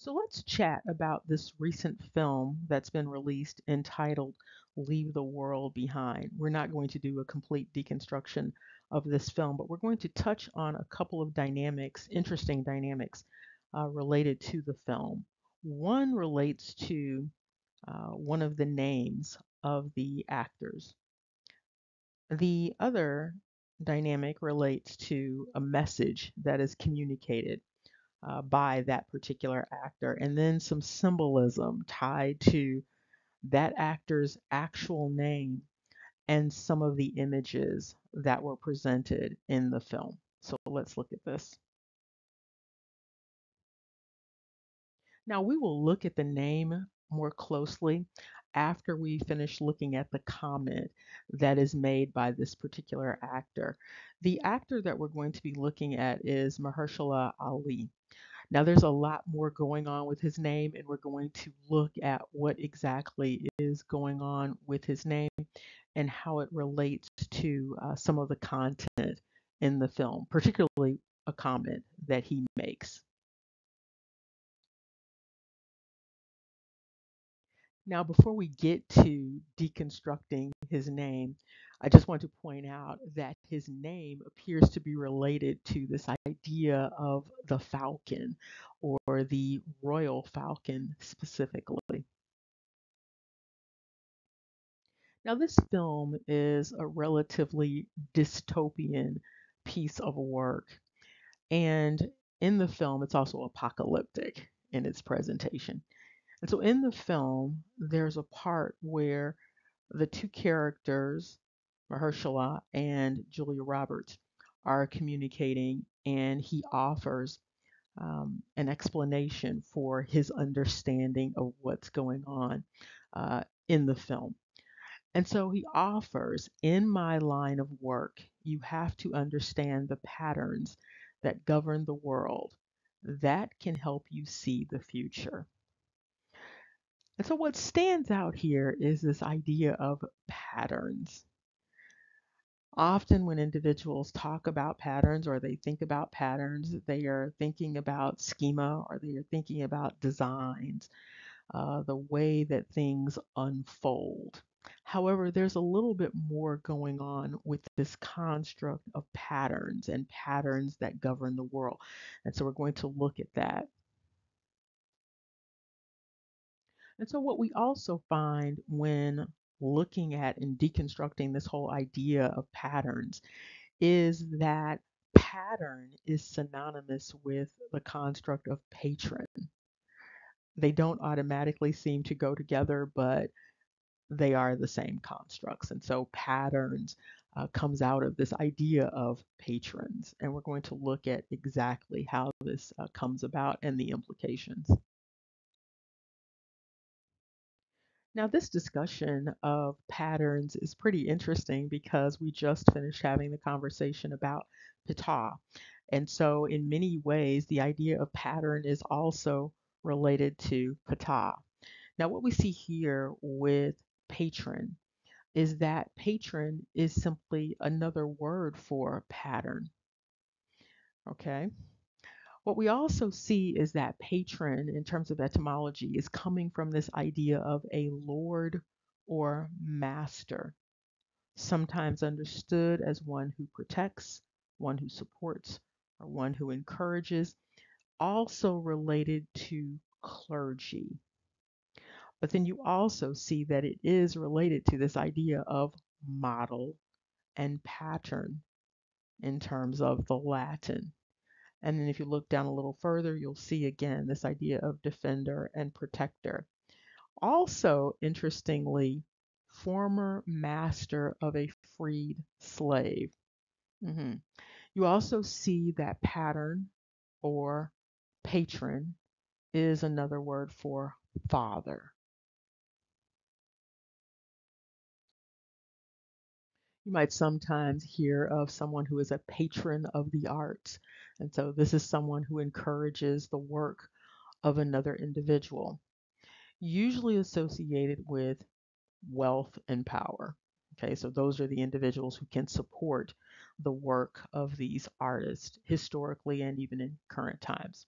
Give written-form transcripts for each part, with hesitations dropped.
So let's chat about this recent film that's been released entitled Leave the World Behind. We're not going to do a complete deconstruction of this film, but we're going to touch on a couple of dynamics, interesting dynamics related to the film. One relates to one of the names of the actors. The other dynamic relates to a message that is communicated by that particular actor, and then some symbolism tied to that actor's actual name and some of the images that were presented in the film. So let's look at this. Now, we will look at the name more closely after we finish looking at the comment that is made by this particular actor. The actor that we're going to be looking at is Mahershala Ali. Now, there's a lot more going on with his name, and we're going to look at what exactly is going on with his name and how it relates to some of the content in the film, particularly a comment that he makes. Now, before we get to deconstructing his name, I just want to point out that his name appears to be related to this idea of the falcon or the royal falcon specifically. Now, this film is a relatively dystopian piece of work, and in the film, it's also apocalyptic in its presentation. And so, in the film, there's a part where the two characters, Mahershala and Julia Roberts, are communicating, and he offers an explanation for his understanding of what's going on in the film. And so he offers, in my line of work, you have to understand the patterns that govern the world. That can help you see the future. And so what stands out here is this idea of patterns. Often, when individuals talk about patterns or they think about patterns, they are thinking about schema or they are thinking about designs, the way that things unfold. However, there's a little bit more going on with this construct of patterns and patterns that govern the world. And so we're going to look at that. And so, what we also find when looking at and deconstructing this whole idea of patterns is that pattern is synonymous with the construct of patron. They don't automatically seem to go together, but they are the same constructs. And so patterns comes out of this idea of patrons. And we're going to look at exactly how this comes about and the implications. Now, this discussion of patterns is pretty interesting because we just finished having the conversation about pita. And so, in many ways, the idea of pattern is also related to pita. Now, what we see here with patron is that patron is simply another word for pattern. Okay. What we also see is that patron, in terms of etymology, is coming from this idea of a lord or master, sometimes understood as one who protects, one who supports, or one who encourages, also related to clergy. But then you also see that it is related to this idea of model and pattern in terms of the Latin. And then if you look down a little further, you'll see again this idea of defender and protector. Also, interestingly, former master of a freed slave. Mhm. You also see that pattern or patron is another word for father. You might sometimes hear of someone who is a patron of the arts. And so this is someone who encourages the work of another individual, usually associated with wealth and power. Okay, so those are the individuals who can support the work of these artists historically and even in current times.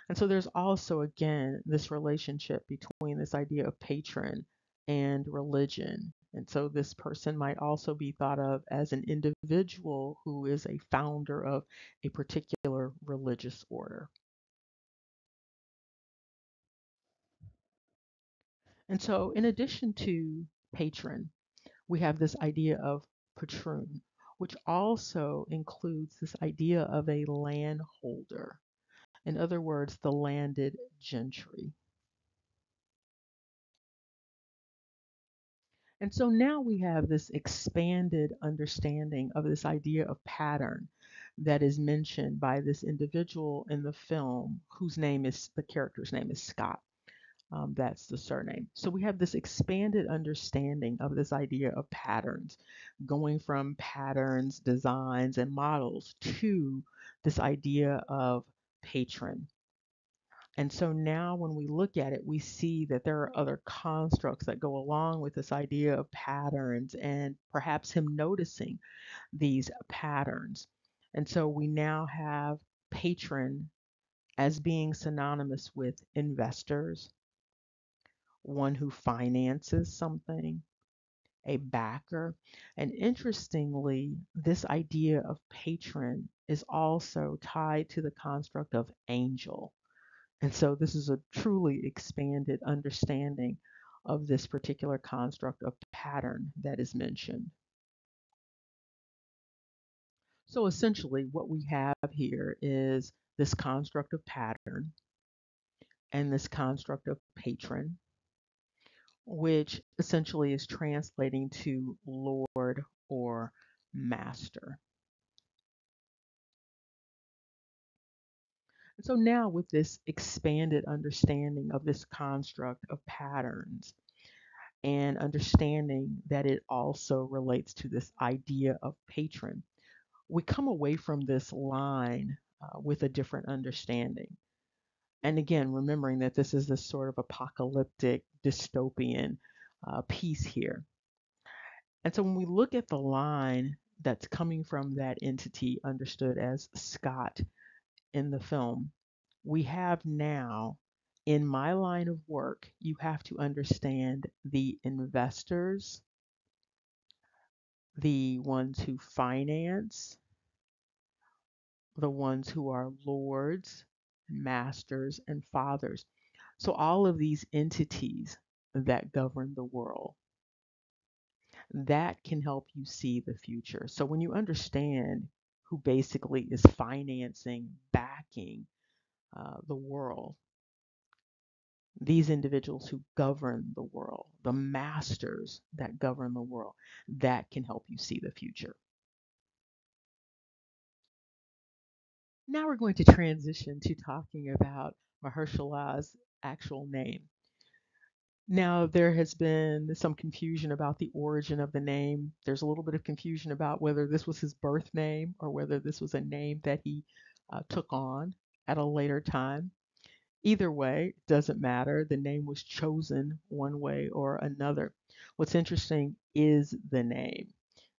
And so there's also, again, this relationship between this idea of patron and religion. And so this person might also be thought of as an individual who is a founder of a particular religious order. And so, in addition to patron, we have this idea of patroon, which also includes this idea of a landholder. In other words, the landed gentry. And so now we have this expanded understanding of this idea of pattern that is mentioned by this individual in the film, whose name is the character's name is Scott. That's the surname. So we have this expanded understanding of this idea of patterns, going from patterns, designs, and models to this idea of patron. And so now when we look at it, we see that there are other constructs that go along with this idea of patterns and perhaps him noticing these patterns. And so we now have patron as being synonymous with investors, one who finances something, a backer. And interestingly, this idea of patron is also tied to the construct of angel. And so this is a truly expanded understanding of this particular construct of pattern that is mentioned. So essentially, what we have here is this construct of pattern and this construct of patron, which essentially is translating to Lord or Master. And so now, with this expanded understanding of this construct of patterns, and understanding that it also relates to this idea of patron, we come away from this line with a different understanding. And again, remembering that this is this sort of apocalyptic dystopian piece here. And so when we look at the line that's coming from that entity understood as Scott in the film, we have now, in my line of work, you have to understand the investors, the ones who finance, the ones who are lords, masters, and fathers. So, all of these entities that govern the world, that can help you see the future. So, when you understand who basically is financing, backing the world, these individuals who govern the world, the masters that govern the world, that can help you see the future. Now we're going to transition to talking about Mahershala's actual name. Now, there has been some confusion about the origin of the name. There's a little bit of confusion about whether this was his birth name or whether this was a name that he took on at a later time. Either way, it doesn't matter. The name was chosen one way or another. What's interesting is the name.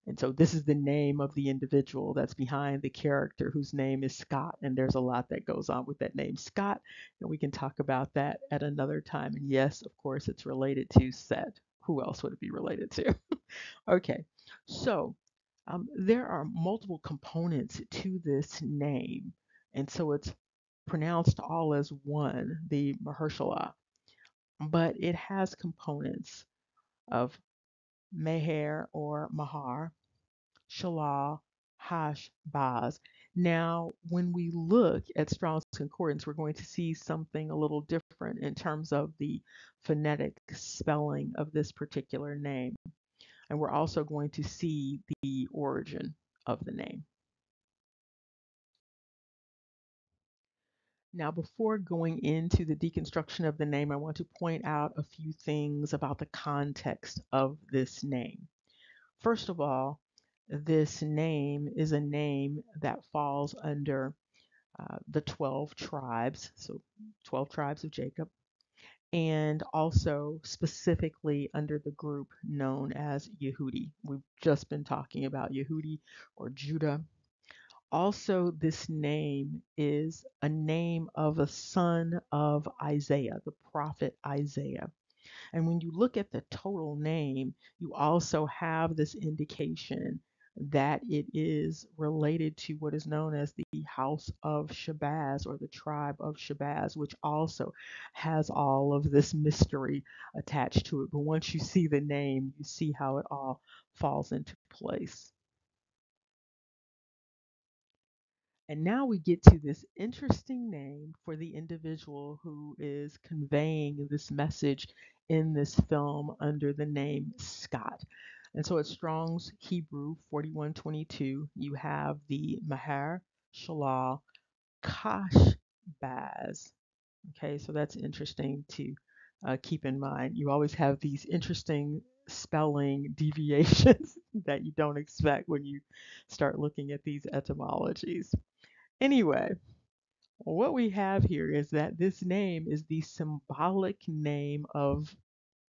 And so this is the name of the individual that's behind the character whose name is Scott. And there's a lot that goes on with that name, Scott. And we can talk about that at another time. And yes, of course, it's related to Set. Who else would it be related to? Okay, so there are multiple components to this name. And so it's pronounced all as one, the Mahershala, but it has components of Meher or Mahar, Shala, Hash, Baz. Now, when we look at Strong's Concordance, we're going to see something a little different in terms of the phonetic spelling of this particular name. And we're also going to see the origin of the name. Now, before going into the deconstruction of the name, I want to point out a few things about the context of this name. First of all, this name is a name that falls under the 12 tribes, so 12 tribes of Jacob, and also specifically under the group known as Yehudi. We've just been talking about Yehudi or Judah. Also, this name is a name of a son of Isaiah, the prophet Isaiah. And when you look at the total name, you also have this indication that it is related to what is known as the house of Shabazz or the tribe of Shabazz, which also has all of this mystery attached to it. But once you see the name, you see how it all falls into place. And now we get to this interesting name for the individual who is conveying this message in this film under the name Scott. And so at Strong's Hebrew 4122, you have the Maher Shalal Kashbaz. Okay, so that's interesting to keep in mind. You always have these interesting spelling deviations that you don't expect when you start looking at these etymologies. Anyway, what we have here is that this name is the symbolic name of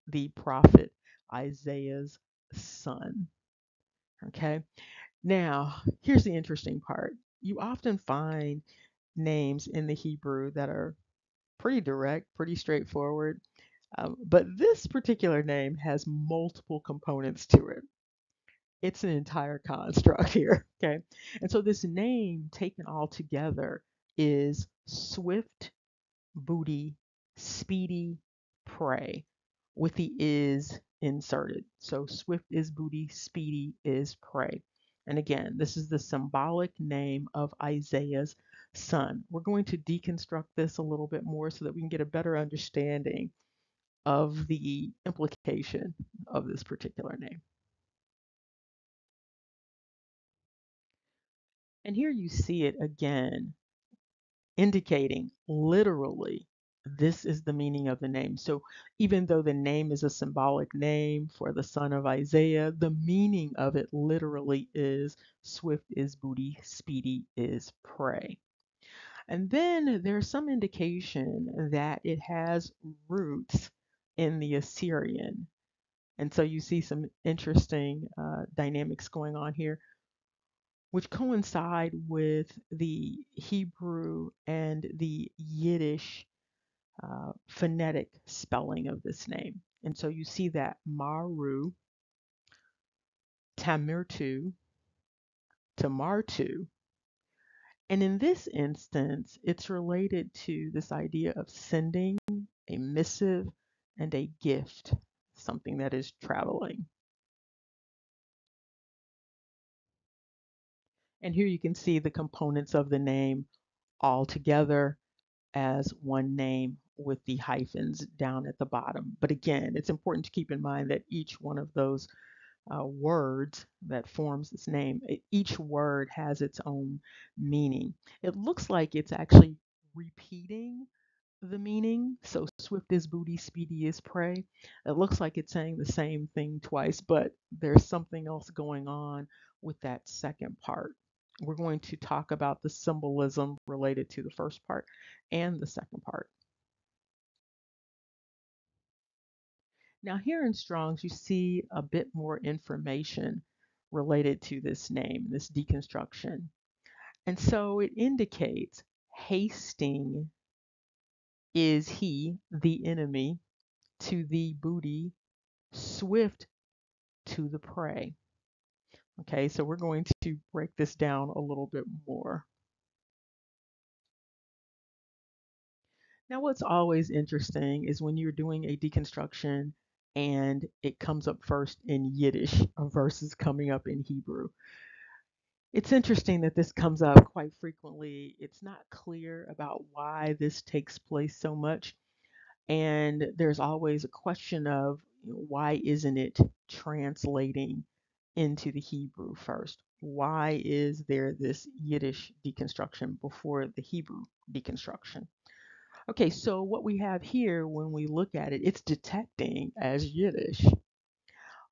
the prophet Isaiah's son. Okay, now here's the interesting part. You often find names in the Hebrew that are pretty direct, pretty straightforward, but this particular name has multiple components to it. It's an entire construct here. Okay, and so this name taken all together is swift booty, speedy prey with the is inserted. So swift is booty, speedy is prey. And again, this is the symbolic name of Isaiah's son. We're going to deconstruct this a little bit more so that we can get a better understanding of the implication of this particular name. And here you see it again indicating literally this is the meaning of the name. So even though the name is a symbolic name for the son of Isaiah, the meaning of it literally is swift is booty, speedy is prey. And then there's some indication that it has roots in the Assyrian. And so you see some interesting dynamics going on here, which coincide with the Hebrew and the Yiddish phonetic spelling of this name. And so you see that Maru, Tamirtu, Tamartu. And in this instance, it's related to this idea of sending a missive and a gift, something that is traveling. And here you can see the components of the name all together as one name with the hyphens down at the bottom. But again, it's important to keep in mind that each one of those words that forms this name, each word has its own meaning. It looks like it's actually repeating the meaning. So swift is booty, speedy is prey. It looks like it's saying the same thing twice, but there's something else going on with that second part. We're going to talk about the symbolism related to the first part and the second part. Now, here in Strong's, you see a bit more information related to this name, this deconstruction. And so it indicates hasting is he, the enemy, to the booty, swift to the prey. Okay, so we're going to break this down a little bit more. Now, what's always interesting is when you're doing a deconstruction and it comes up first in Yiddish versus coming up in Hebrew. It's interesting that this comes up quite frequently. It's not clear about why this takes place so much. And there's always a question of why isn't it translating into the Hebrew first? Why is there this Yiddish deconstruction before the Hebrew deconstruction? Okay, so what we have here when we look at it, it's detecting as Yiddish,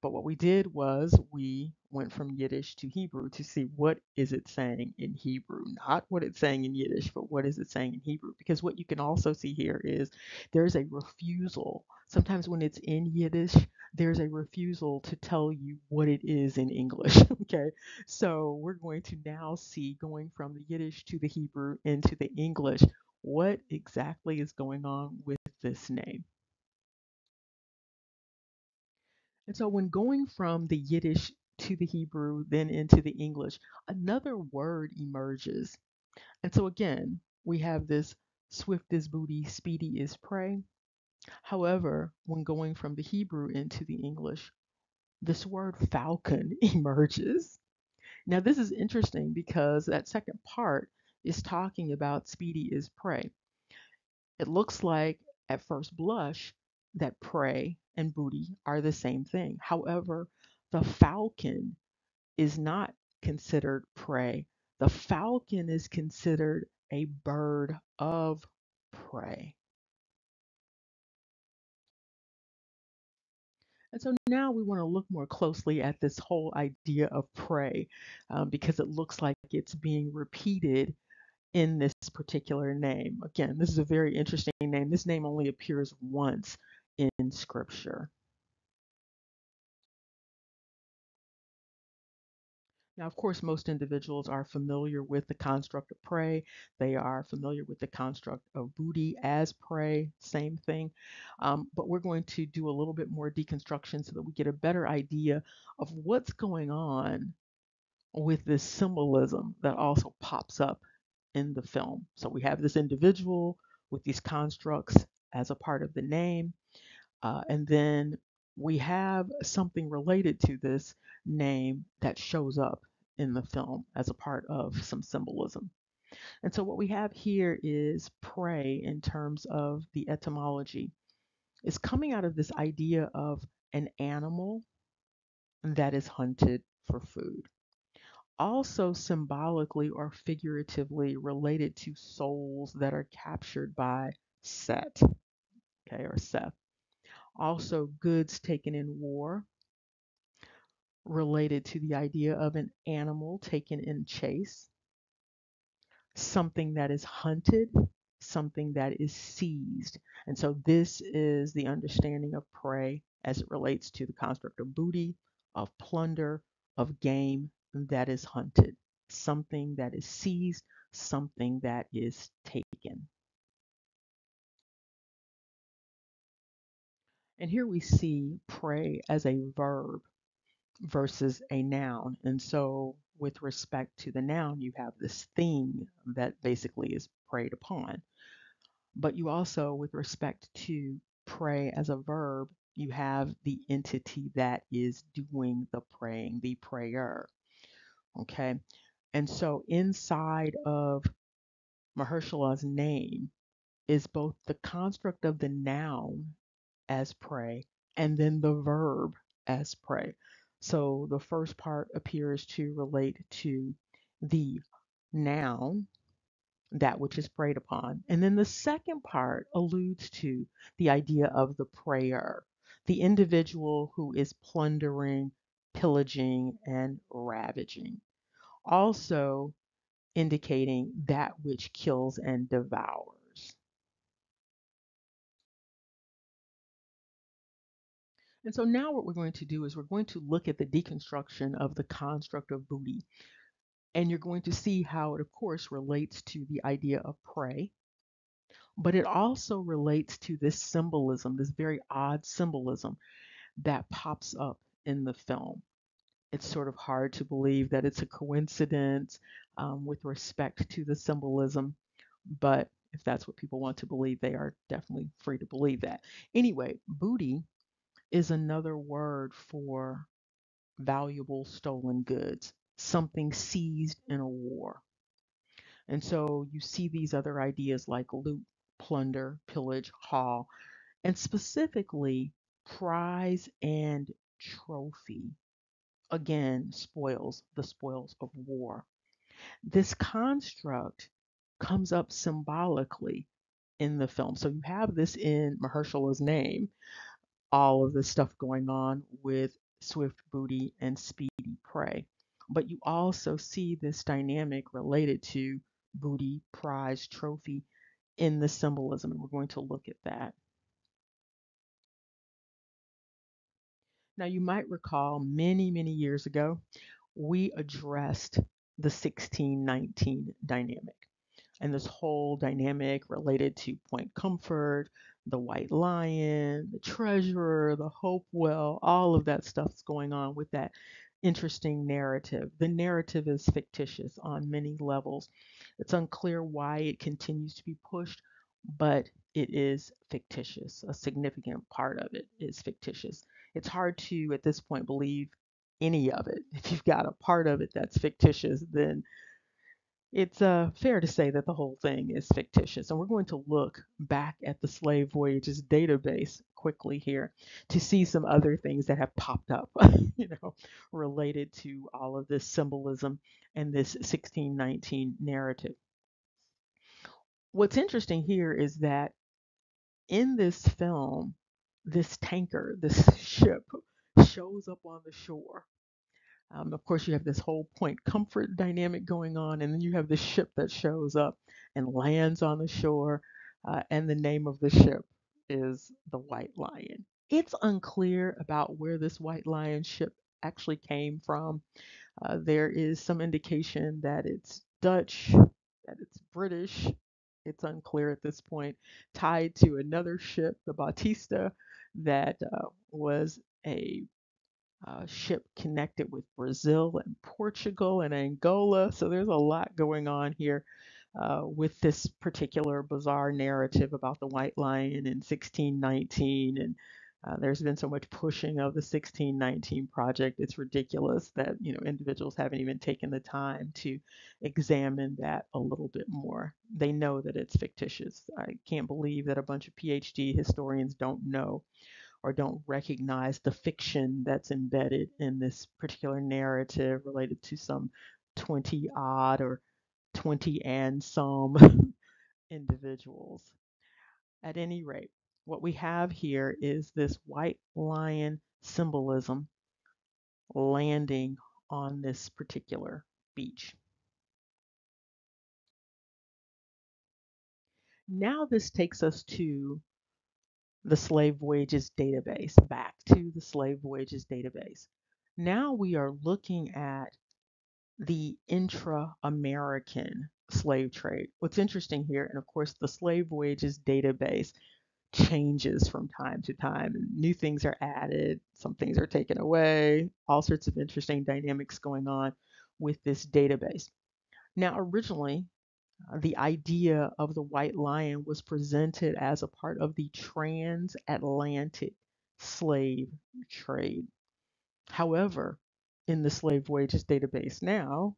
But what we did was we went from Yiddish to Hebrew to see what is it saying in Hebrew, not what it's saying in Yiddish, but what is it saying in Hebrew. Because what you can also see here is there's a refusal. Sometimes when it's in Yiddish, there's a refusal to tell you what it is in English. Okay, so we're going to now see, going from the Yiddish to the Hebrew into the English, what exactly is going on with this name. And so when going from the Yiddish to the Hebrew, then into the English, another word emerges. And so again, we have this swift is booty, speedy is prey. However, when going from the Hebrew into the English, this word falcon emerges. Now, this is interesting because that second part is talking about speedy is prey. It looks like at first blush that prey and booty are the same thing. However, the falcon is not considered prey. The falcon is considered a bird of prey. And so now we want to look more closely at this whole idea of prey because it looks like it's being repeated in this particular name. Again, this is a very interesting name. This name only appears once in scripture. Now, of course, most individuals are familiar with the construct of prey. They are familiar with the construct of booty as prey, same thing. But we're going to do a little bit more deconstruction so that we get a better idea of what's going on with this symbolism that also pops up in the film. So we have this individual with these constructs as a part of the name. And then we have something related to this name that shows up in the film as a part of some symbolism. And so what we have here is prey in terms of the etymology. It's coming out of this idea of an animal that is hunted for food. Also symbolically or figuratively related to souls that are captured by Set, okay, or Seth. Also goods taken in war, related to the idea of an animal taken in chase, something that is hunted, something that is seized. And so this is the understanding of prey as it relates to the construct of booty, of plunder, of game that is hunted, something that is seized, something that is taken. And here we see prey as a verb versus a noun. And so, with respect to the noun, you have this thing that basically is preyed upon. But you also, with respect to prey as a verb, you have the entity that is doing the praying, the prayer. Okay. And so, inside of Mahershala's name is both the construct of the noun as prey and then the verb as prey. So the first part appears to relate to the noun, that which is preyed upon. And then the second part alludes to the idea of the prayer, the individual who is plundering, pillaging, and ravaging. Also indicating that which kills and devours. And so now what we're going to do is we're going to look at the deconstruction of the construct of booty. And you're going to see how it, of course, relates to the idea of prey, but it also relates to this symbolism, this very odd symbolism that pops up in the film. It's sort of hard to believe that it's a coincidence with respect to the symbolism, but if that's what people want to believe, they are definitely free to believe that. Anyway, booty is another word for valuable stolen goods, something seized in a war. And so you see these other ideas like loot, plunder, pillage, haul, and specifically prize and trophy. Again, spoils, the spoils of war. This construct comes up symbolically in the film. So you have this in Mahershala's name, all of this stuff going on with swift booty, and speedy prey. But you also see this dynamic related to booty, prize, trophy in the symbolism, and we're going to look at that. Now, you might recall many, many years ago, we addressed the 1619 dynamic. And this whole dynamic related to point comfort, the white lion, the treasurer, the hope well, all of that stuff's going on with that interesting narrative. The narrative is fictitious on many levels. It's unclear why it continues to be pushed, but it is fictitious. A significant part of it is fictitious. It's hard to, at this point, believe any of it. If you've got a part of it that's fictitious, then it's fair to say that the whole thing is fictitious. And we're going to look back at the slave voyages database quickly here to see some other things that have popped up, related to all of this symbolism and this 1619 narrative. What's interesting here is that in this film, this tanker, this ship, shows up on the shore. Of course, you have this whole point comfort dynamic going on, and then you have the ship that shows up and lands on the shore, and the name of the ship is the White Lion. It's unclear about where this White Lion ship actually came from. There is some indication that it's Dutch, that it's British. It's unclear at this point, tied to another ship, the Bautista, that was a ship connected with Brazil and Portugal and Angola. So there's a lot going on here with this particular bizarre narrative about the White Lion in 1619. And there's been so much pushing of the 1619 project. It's ridiculous that individuals haven't even taken the time to examine that a little bit more. They know that it's fictitious. I can't believe that a bunch of PhD historians don't know or don't recognize the fiction that's embedded in this particular narrative related to some 20 odd or 20 and some individuals. At any rate, what we have here is this white lion symbolism landing on this particular beach. Now this takes us to the slave wages database, back to the slave wages database. Now we are looking at the intra-American slave trade. What's interesting here, and of course the slave wages database changes from time to time. New things are added, some things are taken away, all sorts of interesting dynamics going on with this database. Now, originally, the idea of the white lion was presented as a part of the transatlantic slave trade. However, in the slave wages database now,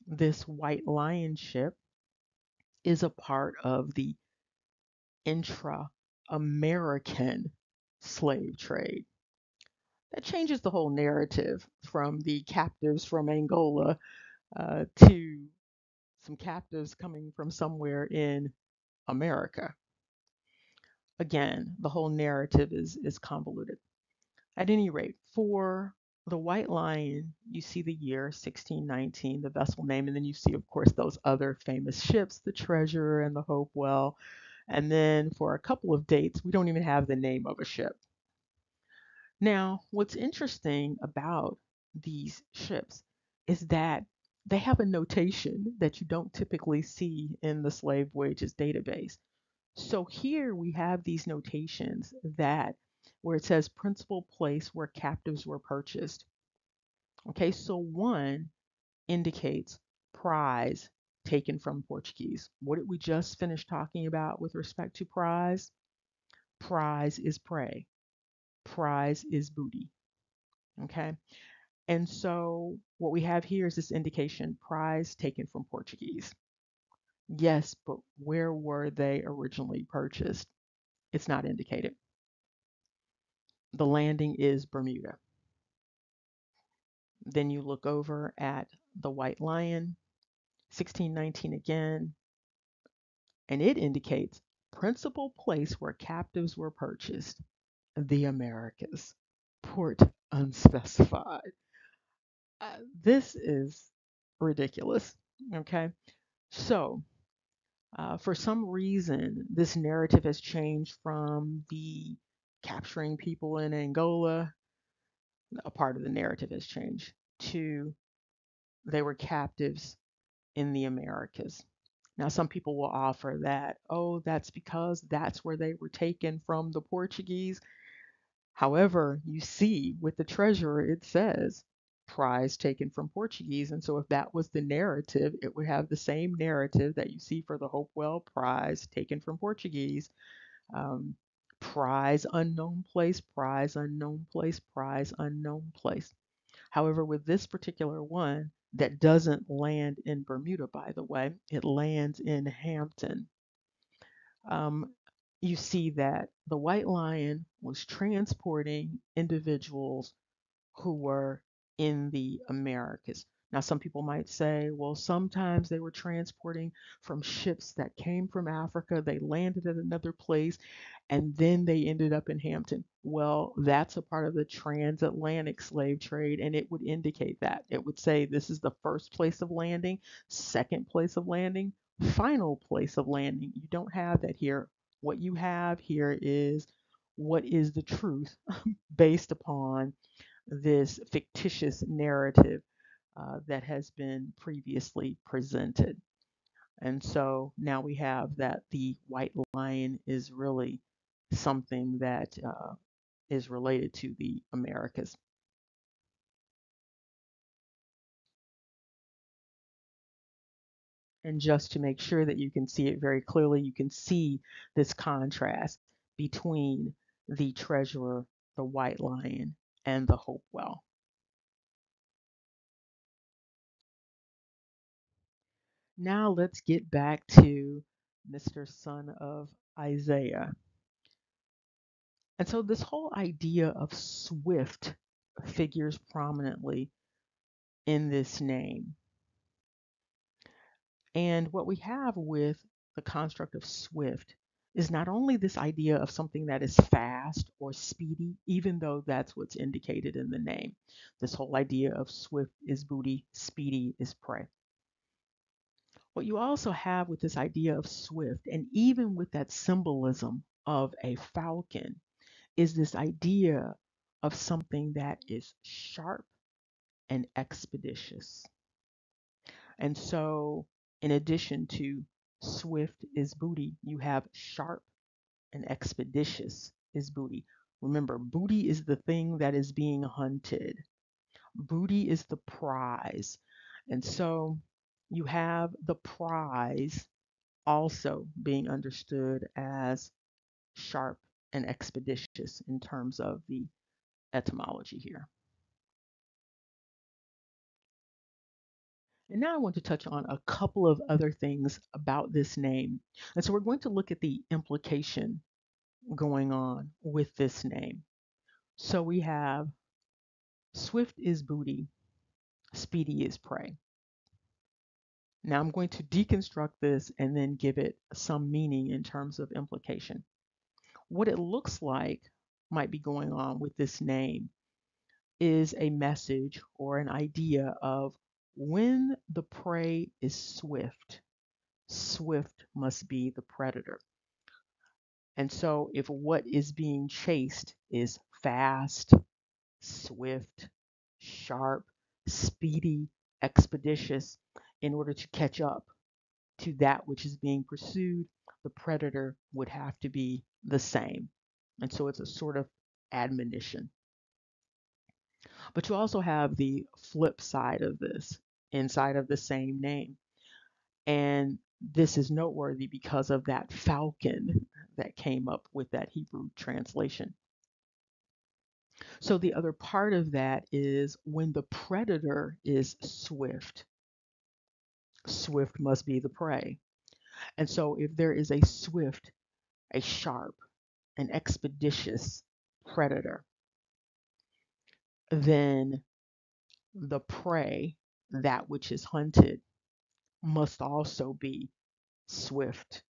this white lion ship is a part of the intra-American slave trade. That changes the whole narrative from the captives from Angola to some captives coming from somewhere in America. Again, the whole narrative is convoluted. At any rate, for the White Lion, you see the year 1619, the vessel name, and then you see, of course, those other famous ships, the Treasurer and the Hopewell. And then for a couple of dates, we don't even have the name of a ship. Now, what's interesting about these ships is that they have a notation that you don't typically see in the slave wages database. So here we have these notations that where it says principal place where captives were purchased. Okay, so one indicates prize taken from Portuguese. What did we just finish talking about with respect to prize? Prize is prey. Prize is booty. Okay, and so what we have here is this indication prize taken from Portuguese. Yes, but where were they originally purchased? It's not indicated. The landing is Bermuda. Then you look over at the White Lion, 1619 again, and it indicates principal place where captives were purchased, the Americas. port unspecified. This is ridiculous. Okay. So, for some reason, this narrative has changed from the capturing people in Angola, a part of the narrative has changed, to they were captives in the Americas. Now, some people will offer that, oh, that's because that's where they were taken from the Portuguese. However, you see with the treasurer, it says prize taken from Portuguese. And so, if that was the narrative, it would have the same narrative that you see for the Hopewell prize taken from Portuguese. Um, prize unknown place, prize unknown place, prize unknown place. However, with this particular one, that doesn't land in Bermuda, by the way, it lands in Hampton. Um, you see that the White Lion was transporting individuals who were in the Americas. Now, some people might say, well, sometimes they were transporting from ships that came from Africa, they landed at another place, and then they ended up in Hampton. Well, that's a part of the transatlantic slave trade, and it would indicate that. It would say this is the first place of landing, second place of landing, final place of landing. You don't have that here. What you have here is what is the truth based upon this fictitious narrative that has been previously presented. And so now we have that the white lion is really something that is related to the Americas. And just to make sure that you can see it very clearly, you can see this contrast between the treasurer, the white lion, and the Hopewell. Now let's get back to Mr. Son of Isaiah. And so this whole idea of swift figures prominently in this name. And what we have with the construct of swift is not only this idea of something that is fast or speedy, even though that's what's indicated in the name. This whole idea of swift is booty, speedy is prey. What you also have with this idea of swift, and even with that symbolism of a falcon, is this idea of something that is sharp and expeditious. And so, in addition to swift is booty, you have sharp and expeditious is booty. Remember, booty is the thing that is being hunted, booty is the prize. And so, you have the prize also being understood as sharp and expeditious in terms of the etymology here. And now I want to touch on a couple of other things about this name. And so we're going to look at the implication going on with this name. So we have swift is booty, speedy is prey. Now I'm going to deconstruct this and then give it some meaning in terms of implication. What it looks like might be going on with this name is a message or an idea of when the prey is swift, swift must be the predator. And so, if what is being chased is fast, swift, sharp, speedy, expeditious, in order to catch up to that which is being pursued, the predator would have to be the same. And so, it's a sort of admonition. But you also have the flip side of this inside of the same name. And this is noteworthy because of that falcon that came up with that Hebrew translation. So the other part of that is when the predator is swift, swift must be the prey. And so if there is a swift, a sharp, an expeditious predator, then the prey, that which is hunted, must also be swift,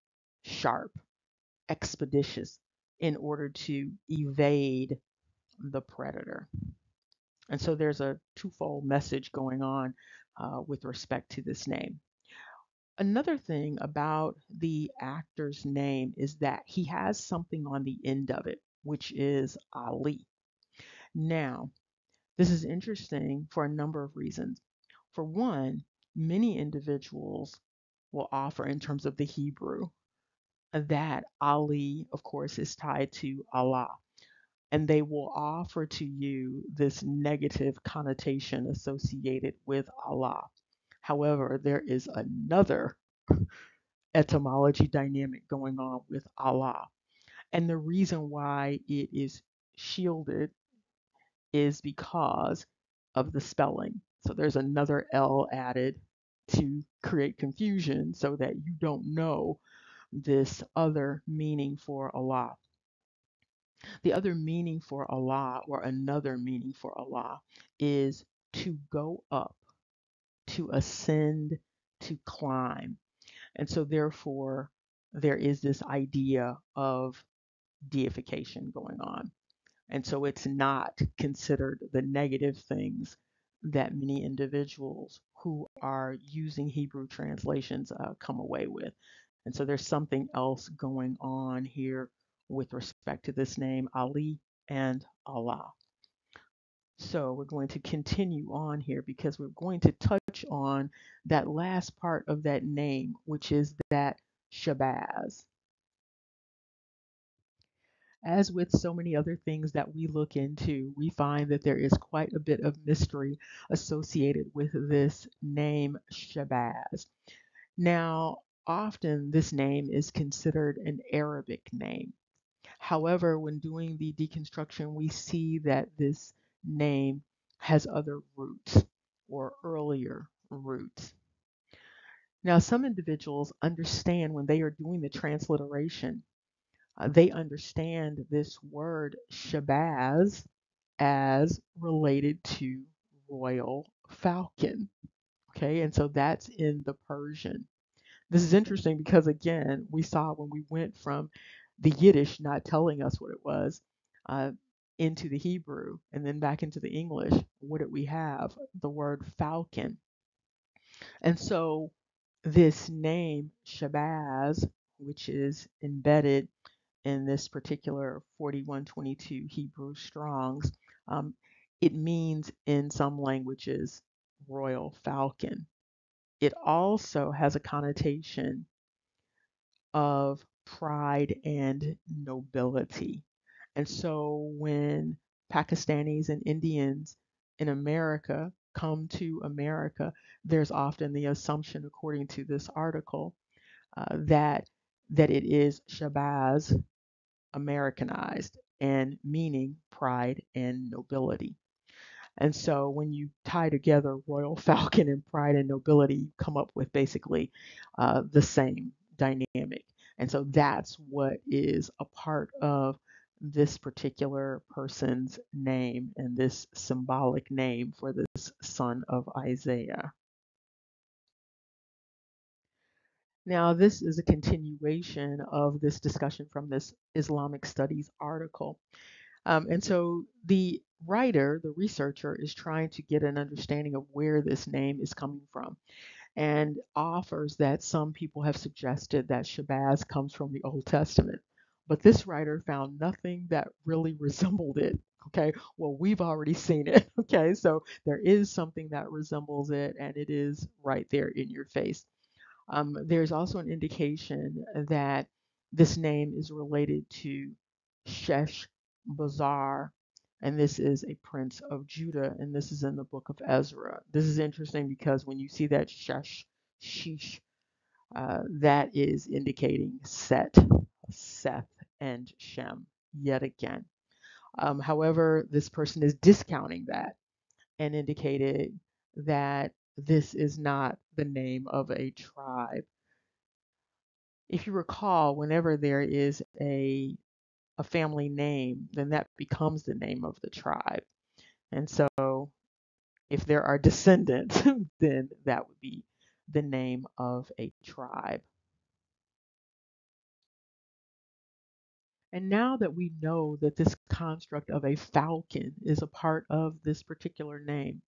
sharp, expeditious in order to evade the predator. And so there's a twofold message going on with respect to this name. Another thing about the actor's name is that he has something on the end of it, which is Ali. Now, this is interesting for a number of reasons. For one, many individuals will offer, in terms of the Hebrew, that Ali, of course, is tied to Allah. And they will offer to you this negative connotation associated with Allah. However, there is another etymology dynamic going on with Allah. And the reason why it is shielded is because of the spelling. So there's another L added to create confusion so that you don't know this other meaning for Allah. The other meaning for Allah, or another meaning for Allah, is to go up, to ascend, to climb. And so, therefore, there is this idea of deification going on. And so, it's not considered the negative things that many individuals who are using Hebrew translations come away with. And so, there's something else going on here with respect to this name, Ali and Allah. So we're going to continue on here because we're going to touch on that last part of that name, which is that Shabazz. As with so many other things that we look into, we find that there is quite a bit of mystery associated with this name, Shabazz. Now, often this name is considered an Arabic name. However, when doing the deconstruction, we see that this name has other roots or earlier roots. Now, some individuals understand when they are doing the transliteration, they understand this word Shabazz as related to royal falcon. Okay, and so that's in the Persian. This is interesting because, again, we saw when we went from the Yiddish not telling us what it was uh, into the Hebrew and then back into the English, what did we have? The word falcon. And so this name, Shabazz, which is embedded in this particular 4122 Hebrew Strongs, um, it means in some languages royal falcon. It also has a connotation of pride and nobility. And so when Pakistanis and Indians in America come to America, there's often the assumption, according to this article, that it is Shabazz Americanized and meaning pride and nobility. And so when you tie together royal falcon and pride and nobility, you come up with basically the same dynamic. And so that's what is a part of this particular person's name and this symbolic name for this son of Isaiah. Now, this is a continuation of this discussion from this Islamic Studies article. And so the writer, the researcher, is trying to get an understanding of where this name is coming from and offers that some people have suggested that Shabazz comes from the Old Testament. But this writer found nothing that really resembled it. Okay, well, we've already seen it. Okay, so there is something that resembles it, and it is right there in your face. There's also an indication that this name is related to Shesh Bazar, and this is a prince of Judah, and this is in the book of Ezra. This is interesting because when you see that Shesh, Sheesh, that is indicating Set, Seth, and Shem yet again. However, this person is discounting that and indicated that this is not the name of a tribe. If you recall, whenever there is a family name, then that becomes the name of the tribe. And so if there are descendants, then that would be the name of a tribe. And now that we know that this construct of a falcon is a part of this particular name,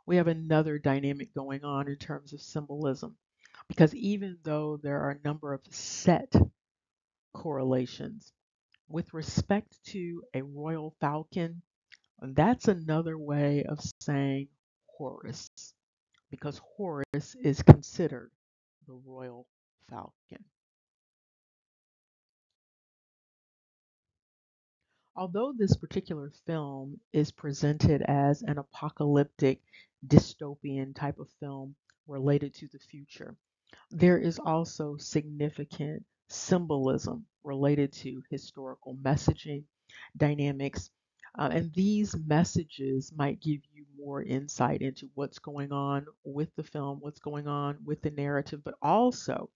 we have another dynamic going on in terms of symbolism. Because even though there are a number of set correlations with respect to a royal falcon, that's another way of saying Horus, because Horus is considered the royal falcon. Although this particular film is presented as an apocalyptic, dystopian type of film related to the future, there is also significant symbolism related to historical messaging, dynamics, and these messages might give you more insight into what's going on with the film, what's going on with the narrative, but also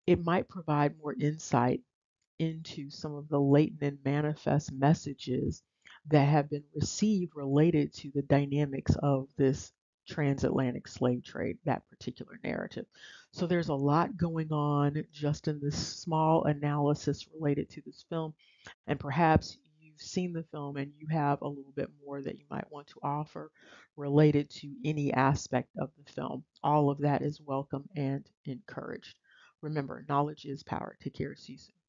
it might provide more insight into some of the latent and manifest messages that have been received related to the dynamics of this transatlantic slave trade, that particular narrative. So there's a lot going on just in this small analysis related to this film. And perhaps you've seen the film and you have a little bit more that you might want to offer related to any aspect of the film. All of that is welcome and encouraged. Remember, knowledge is power. Take care. See you soon.